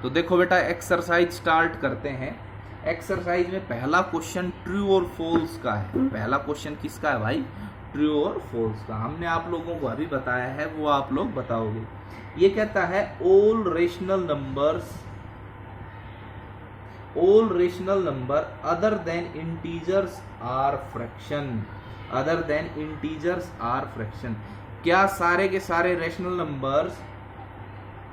तो देखो बेटा एक्सरसाइज स्टार्ट करते हैं। एक्सरसाइज में पहला क्वेश्चन ट्रू और फॉल्स का है। पहला क्वेश्चन किसका है भाई? ट्रू और फॉल्स का। हमने आप लोगों को अभी बताया है, वो आप लोग बताओगे। ये कहता है all rational number other than integers are fraction. Other than integers are fraction. क्या सारे के सारे rational numbers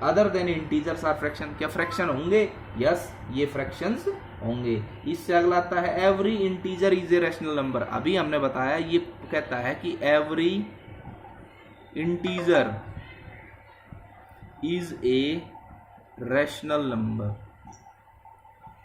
other than integers are fraction? क्या फ्रैक्शन होंगे? यस, ये फ्रैक्शंस होंगे। इससे अगला आता है every integer is a rational number. अभी हमने बताया, ये कहता है कि every integer is a rational number,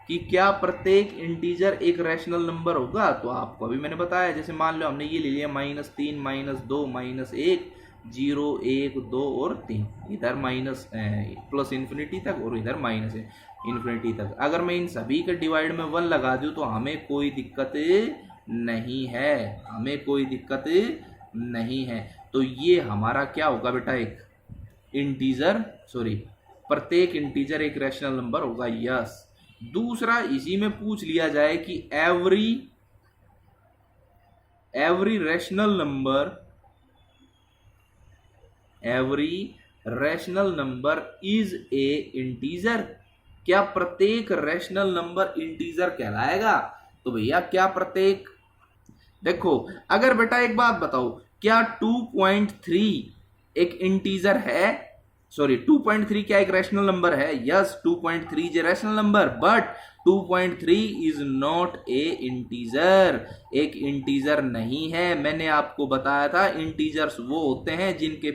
कि क्या प्रत्येक इंटीजर एक रैशनल नंबर होगा? तो आपको अभी मैंने बताया, जैसे मान लो हमने ये ले लिया -3 -2 -1 0 1 2 और 3, इधर माइनस प्लस इन्फिनिटी तक और इधर माइनस इन्फिनिटी तक। अगर मैं इन सभी के डिवाइड में 1 लगा दूं तो हमें कोई दिक्कत नहीं है, हमें कोई दिक्कत नहीं है। तो ये हमारा क्या होगा बेटा? एक इंटीजर, सॉरी, प्रत्येक इंटीजर एक रैशनल नंबर होगा। यस। दूसरा इसी में पूछ लिया जाए कि every rational number is a integer. क्या प्रत्येक रैशनल नंबर इंटीजर कहलाएगा? तो भैया क्या प्रत्येक, देखो अगर बेटा एक बात बताओ, क्या 2.3 एक इंटीजर है? सॉरी, 2.3 क्या एक रैशनल नंबर है? Yes, 2.3 is a rational number, but 2.3 is not a integer. एक इंटीजर नहीं है। मैंने आपको बताया था इंटीजर्स वो होते हैं जिनके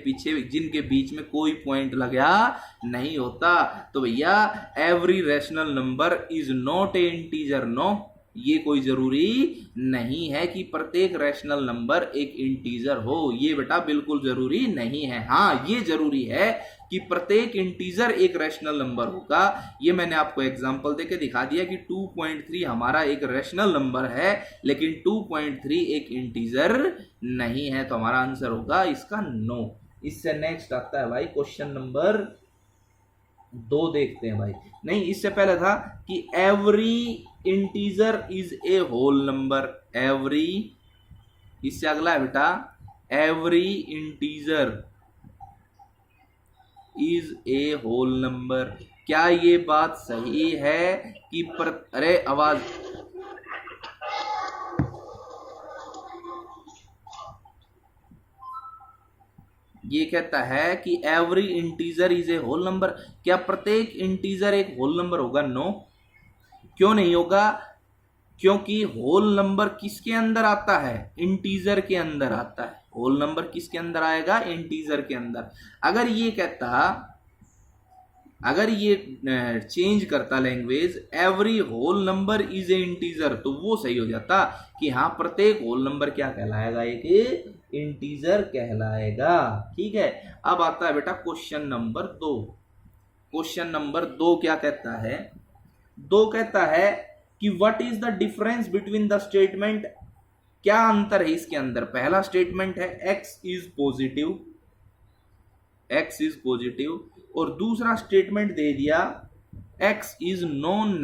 बीच में कोई पॉइंट लगा नहीं होता। तो भैया every rational number is not a integer. No, ये कोई जरूरी नहीं है कि प्रत्येक रैशनल नंबर एक इंटीजर हो। ये बेटा बिल्कुल जरूरी नहीं है। हाँ, ये जरूरी है कि प्रत्येक इंटीजर एक रैशनल नंबर होगा। ये मैंने आपको एग्जांपल देके दिखा दिया कि 2.3 हमारा एक रैशनल नंबर है, लेकिन 2.3 एक इंटीजर नहीं है। तो हमारा आंसर होगा इसका नो। इससे नेक्स्ट आता है भाई क्वेश्चन नंबर 2 देखते हैं भाई। नहीं, इससे पहले था कि every integer is a whole number. Every, इससे अगला है बेटा every integer is a whole number. क्या ये बात सही है कि अरे आवाज, ये कहता है कि every integer is a whole number. क्या प्रत्येक इंटीजर एक होल नंबर होगा? नो। क्यों नहीं होगा? क्योंकि होल नंबर किसके अंदर आता है? इंटीजर के अंदर आता है। होल नंबर किसके अंदर आएगा? इंटीजर के अंदर। अगर ये चेंज करता language, every whole number is a integer, तो वो सही हो जाता कि हाँ प्रत्येक होल नंबर क्या कहलाएगा? एक इंटीजर कहलाएगा। ठीक है। अब आता है बेटा क्वेश्चन नंबर 2। क्वेश्चन नंबर 2 क्या कहता है? 2 कहता है कि what is the difference between the statement. क्या अंतर है इसके अंदर? पहला स्टेटमेंट है x इज पॉजिटिव, और दूसरा स्टेटमेंट दे दिया x इज नॉन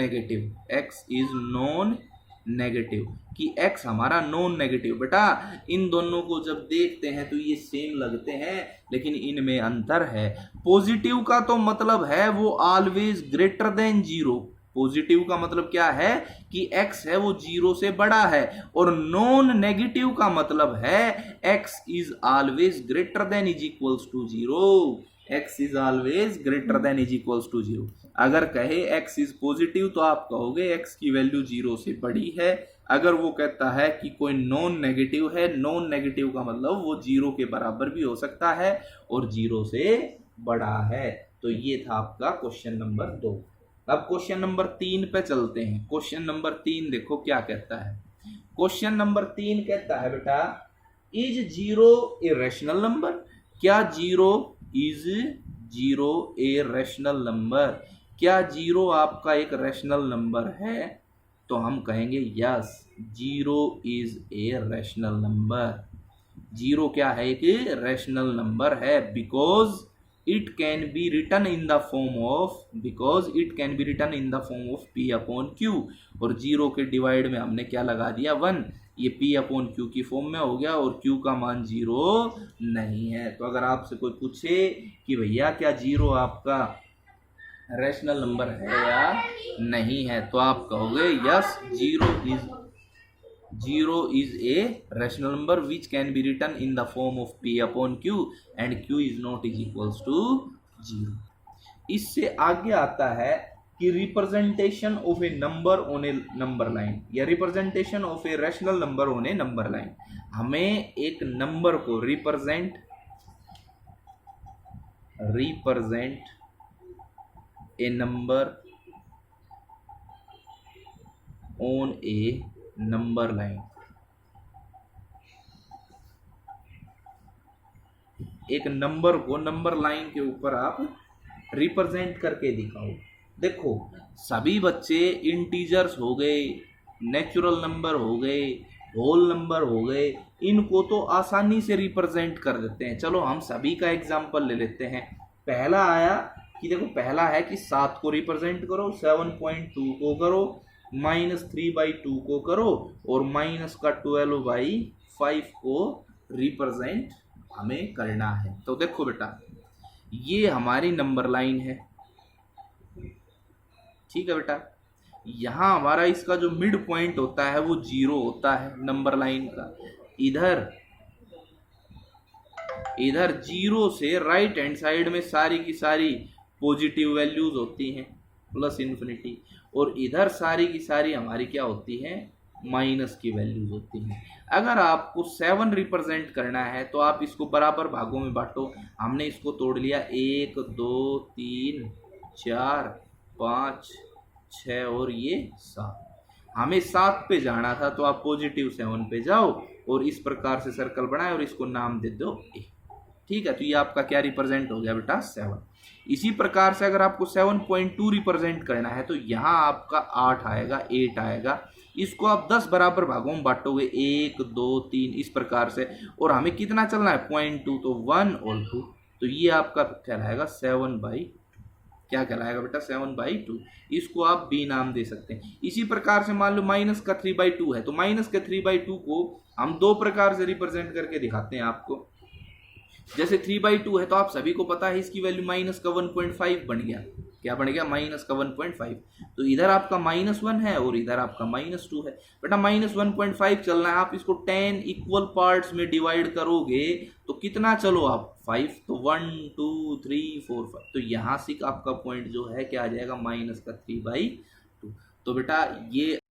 नेगेटिव, कि x हमारा नॉन नेगेटिव। बेटा इन दोनों को जब देखते हैं तो ये सेम लगते हैं, लेकिन इनमें अंतर है। पॉजिटिव का तो मतलब है वो ऑलवेज ग्रेटर देन 0। पॉजिटिव का मतलब क्या है? कि x है वो 0 से बड़ा है। और नॉन नेगेटिव का मतलब है x is always greater than is equals to 0। x is always greater than is equals to 0। अगर कहे x इज पॉजिटिव तो आप कहोगे x की वैल्यू 0 से बड़ी है। अगर वो कहता है कि कोई नॉन नेगेटिव है, नॉन नेगेटिव का मतलब वो 0 के बराबर भी हो सकता है और 0 से बड़ा है। तो ये था आपका क्वेश्चन नंबर 2। अब क्वेश्चन नंबर 3 पे चलते हैं। क्वेश्चन नंबर 3 देखो क्या कहता है। क्वेश्चन नंबर 3 कहता है बेटा इज 0 ए रैशनल नंबर। क्या 0 ए रैशनल नंबर? क्या 0 आपका एक रैशनल नंबर है? तो हम कहेंगे yes, 0 is a rational number. 0 क्या है? एक रैशनल नंबर है, because it can be written in the form of because it can be written in the form of p upon q, और जीरो के डिवाइड में हमने क्या लगा दिया 1, ये p अपॉन q की फॉर्म में हो गया और q का मान जीरो नहीं है। तो अगर आपसे कोई पूछे कि भैया क्या जीरो आपका रैशनल नंबर है या नहीं है, तो आप कहोगे yes, zero is a rational number which can be written in the form of p upon q and q is not is equals to zero. इससे आगे आता है कि representation of a number on a number line या representation of a rational number on a number line. हमें एक number को represent a number on a number line, एक नंबर को नंबर लाइन के ऊपर आप रिप्रेजेंट करके दिखाओ। देखो सभी बच्चे इंटीजर्स हो गए, नेचुरल नंबर हो गए, होल नंबर हो गए, इनको तो आसानी से रिप्रेजेंट कर देते हैं। चलो हम सभी का एग्जांपल ले लेते हैं। पहला आया कि देखो, पहला है कि 7 को रिप्रेजेंट करो, 7.2 को करो, -3/2 को करो और माइनस का 12/5 को रिप्रेजेंट हमें करना है। तो देखो बेटा, ये हमारी नंबर लाइन है, ठीक है बेटा। यहां हमारा इसका जो मिड पॉइंट होता है वो 0 होता है नंबर लाइन का। इधर 0 से राइट हैंड साइड में सारी की सारी पॉजिटिव वैल्यूज होती हैं प्लस इन्फिनिटी, और इधर सारी की सारी हमारी क्या होती है, माइनस की वैल्यूज होती हैं। अगर आपको 7 रिप्रेजेंट करना है तो आप इसको बराबर भागों में बांटो। हमने इसको तोड़ लिया 1 2 3 4 5 6 और ये 7। हमें 7 पे जाना था तो आप पॉजिटिव 7 पे जाओ और इस प्रकार से सर्कल बनाए और इसको नाम दे दो ए, ठीक है। तो ये आपका क्या रिप्रेजेंट हो गया बेटा, 7। इसी प्रकार से अगर आपको 7.2 रिप्रेजेंट करना है तो यहाँ आपका 8 आएगा, 8 आएगा। इसको आप 10 बराबर भागों में बांटोगे, 1 2 3 इस प्रकार से, और हमें कितना चलना है 0.2, तो 1 और 2, तो ये आपका कहलाएगा 7/2। क्या कहलाएगा बेटा, 7/2। इसको आप b नाम दे सकते हैं। इसी प्रकार से मान लो माइनस का 3/2 है, तो माइनस के 3/2 को हम 2 प्रकार से रिप्रेजेंट करके दिखाते हैं आपको। जैसे 3/2 है तो आप सभी को पता है इसकी वैल्यू माइनस का 1.5 बन गया। क्या बन गया, माइनस का 1.5। तो इधर आपका -1 है और इधर आपका -2 है। बेटा -1.5 चलना है, आप इसको 10 इक्वल पार्ट्स में डिवाइड करोगे तो कितना चलो आप 5, तो 1 2 3 4 5, तो यहाँ से आपका पॉइंट जो है क्या आ जाएगा, -3/2। तो बेटा ये